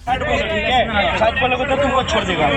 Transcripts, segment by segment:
हट बोलो, ठीक है, सच बोलोगे तो तुमको छोड़ देगा।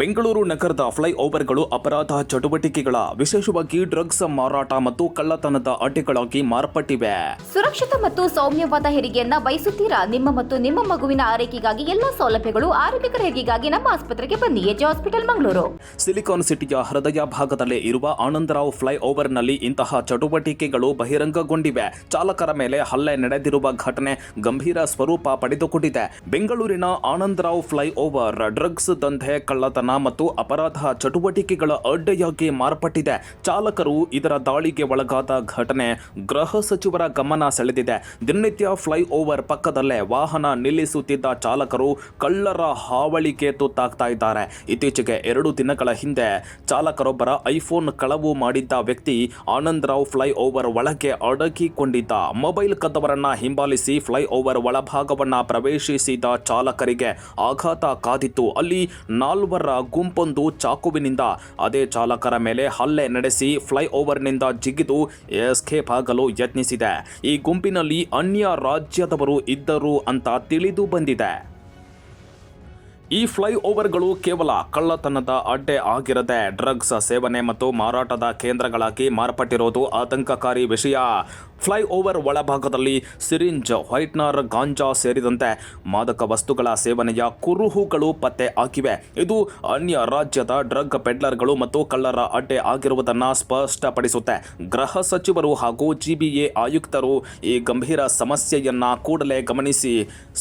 ಬೆಂಗಳೂರು ನಗರದ ಫ್ಲೈಓವರ್ಗಳು ಅಪರಾಧ ಚಟುವಟಿಕೆಗಳ ವಿಶೇಷವಾಗಿ ಡ್ರಗ್ಸ್ ಮಾರಾಟ ಮತ್ತು ಕಳ್ಳತನದ ಅಡ್ಡೆಗಳಾಗಿ ಮಾರ್ಪಟ್ಟಿವೆ. ಸುರಕ್ಷಿತ ಮತ್ತು ಸೌಮ್ಯವಾದ ಹೆರಿಗೆಯನ್ನ ಬಯಸುತ್ತೀರಾ? ನಿಮ್ಮ ಮತ್ತು ನಿಮ್ಮ ಮಗುವಿನ ಆರೈಕೆಗಾಗಿ ಎಲ್ಲಾ ಸೌಲಭ್ಯಗಳು ಆರೋಗ್ಯಕರ ಹೆರಿಗೆಗಾಗಿ ನಮ್ಮ ಆಸ್ಪತ್ರೆಗೆ ಬನ್ನಿ. AJ hospital Mangaluru. ಸಿಲಿಕಾನ್ ಸಿಟಿಯ ಹೃದಯ ಭಾಗದಲ್ಲೇ ಇರುವ ಆನಂದರಾವ್ ಫ್ಲೈಓವರ್ನಲ್ಲಿ ಇಂತಹ ಚಟುವಟಿಕೆಗಳು ಬಹಿರಂಗಗೊಂಡಿವೆ. ಚಾಲಕರ ಮೇಲೆ ಹಲ್ಲೆ ನಡೆದಿರುವ ಘಟನೆ ಗಂಭೀರ ಸ್ವರೂಪ ಪಡೆದುಕೊಂಡಿದೆ. ಬೆಂಗಳೂರಿನ ಆನಂದರಾವ್ ಫ್ಲೈಓವರ್ ಡ್ರಗ್ಸ್ ದಂಧೆ, ಕಳ್ಳತನ ಮತ್ತು ಅಪರಾಧ ಚಟುವಟಿಕೆಗಳ ಅಡ್ಡೆಯಾಗಿ ಮಾರ್ಪಟ್ಟಿದೆ. ಚಾಲಕರು ಇದರ ದಾಳಿಗೆ ಒಳಗಾದ ಘಟನೆ ಗೃಹ ಸಚಿವರ ಗಮನ ಸೆಳೆದಿದೆ. ದಿನನಿತ್ಯ ಫ್ಲೈಓವರ್ ಪಕ್ಕದಲ್ಲೇ ವಾಹನ ನಿಲ್ಲಿಸುತ್ತಿದ್ದ ಚಾಲಕರು ಕಳ್ಳರ ಹಾವಳಿಗೆ ತುತ್ತಾಗ್ತಾ ಇದ್ದಾರೆ. ಇತ್ತೀಚೆಗೆ 2 ದಿನಗಳ ಹಿಂದೆ ಚಾಲಕರೊಬ್ಬರ ಐಫೋನ್ ಕಳವು ಮಾಡಿದ್ದ ವ್ಯಕ್ತಿ ಆನಂದರಾವ್ ಫ್ಲೈಓವರ್ ಒಳಗೆ ಅಡಗಿಕೊಂಡಿದ್ದ. ಮೊಬೈಲ್ ಕದ್ದವರನ್ನ ಹಿಂಬಾಲಿಸಿ ಫ್ಲೈಓವರ್ ಒಳಭಾಗವನ್ನ ಪ್ರವೇಶಿಸಿದ ಚಾಲಕರಿಗೆ ಆಘಾತ ಕಾದಿತ್ತು. ಅಲ್ಲಿ 4 ಗುಂಪೊಂದು ಚಾಕುವಿನಿಂದ ಅದೇ ಚಾಲಕರ ಮೇಲೆ ಹಲ್ಲೆ ನಡೆಸಿ ಫ್ಲೈಓವರ್ನಿಂದ ಜಿಗಿದು ಎಸ್ಕೇಪ್ ಆಗಲು ಯತ್ನಿಸಿದೆ. ಈ ಗುಂಪಿನಲ್ಲಿ ಅನ್ಯ ರಾಜ್ಯದವರು ಇದ್ದರು ಅಂತ ತಿಳಿದು ಬಂದಿದೆ. ಈ ಫ್ಲೈಓವರ್ಗಳು ಕೇವಲ ಕಳ್ಳತನದ ಅಡ್ಡೆ ಆಗಿರದೆ ಡ್ರಗ್ಸ್ ಸೇವನೆ ಮತ್ತು ಮಾರಾಟದ ಕೇಂದ್ರಗಳಾಗಿ ಮಾರ್ಪಟ್ಟಿರೋದು ಆತಂಕಕಾರಿ ವಿಷಯ. ಫ್ಲೈಓವರ್ ಒಳಭಾಗದಲ್ಲಿ ಸಿರಿಂಜ್, ವೈಟ್ನರ್, ಗಾಂಜಾ ಸೇರಿದಂತೆ ಮಾದಕ ವಸ್ತುಗಳ ಸೇವನೆಯ ಕುರುಹುಗಳು ಪತ್ತೆ ಆಗಿವೆ. ಇದು ಅನ್ಯ ರಾಜ್ಯದ ಡ್ರಗ್ ಪೆಡ್ಲರ್ಗಳು ಮತ್ತು ಕಳ್ಳರ ಅಡ್ಡೆ ಆಗಿರುವುದನ್ನು ಸ್ಪಷ್ಟಪಡಿಸುತ್ತೆ. ಗೃಹ ಸಚಿವರು ಹಾಗೂ ಜಿಬಿಎ ಆಯುಕ್ತರು ಈ ಗಂಭೀರ ಸಮಸ್ಯೆಯನ್ನ ಕೂಡಲೇ ಗಮನಿಸಿ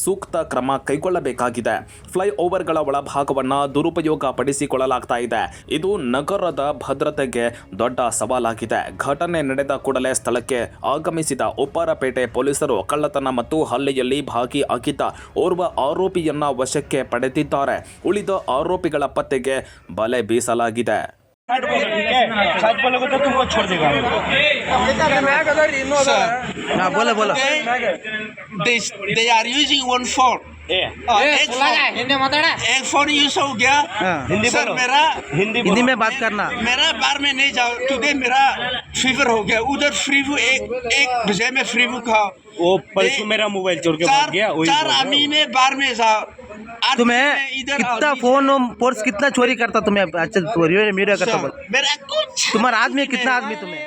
ಸೂಕ್ತ ಕ್ರಮ ಕೈಗೊಳ್ಳಬೇಕಾಗಿದೆ. ಫ್ಲೈಓವರ್ಗಳ ಒಳಭಾಗವನ್ನು ದುರುಪಯೋಗ ಪಡಿಸಿಕೊಳ್ಳಲಾಗ್ತಾ ಇದೆ. ಇದು ನಗರದ ಭದ್ರತೆಗೆ ದೊಡ್ಡ ಸವಾಲಾಗಿದೆ. ಘಟನೆ ನಡೆದ ಕೂಡಲೇ ಸ್ಥಳಕ್ಕೆ ಆಗಮಿಸಿದ ಉಪ್ಪಾರಪೇಟೆ ಪೊಲೀಸರು ಕಳ್ಳತನ ಮತ್ತು ಹಲ್ಲೆಯಲ್ಲಿ ಭಾಗಿಯಾಗಿದ್ದ ಓರ್ವ ಆರೋಪಿಯನ್ನ ವಶಕ್ಕೆ ಪಡೆದಿದ್ದಾರೆ. ಉಳಿದ ಆರೋಪಿಗಳ ಪತ್ತೆಗೆ ಬಲೆ ಬೀಸಲಾಗಿದೆ. हट बोलो, ठीक है, सच बोलोगे तो तुमको छोड़ देगा। हाँ बोलो बोलो. They are using one phone. एक फोन यूज हो गया. हाँ. हिंदी सर बोलो। मेरा हिंदी में बात करना. मेरा बार में नहीं जाओ. टुडे मेरा फीवर हो गया. उधर फ्री एक बजे में फ्री खाओ. वो परसों मेरा मोबाइल चोर के भाग गया, वही 4 बोल रहा हूँ। आमी में बार में जाओ. तुम्हें कितना फोन पर्स कितना चोरी करता तुम्हें? अच्छा मीडिया करता बोल. मेरा कुछ तुम्हारा आदमी कितना आदमी तुम्हें?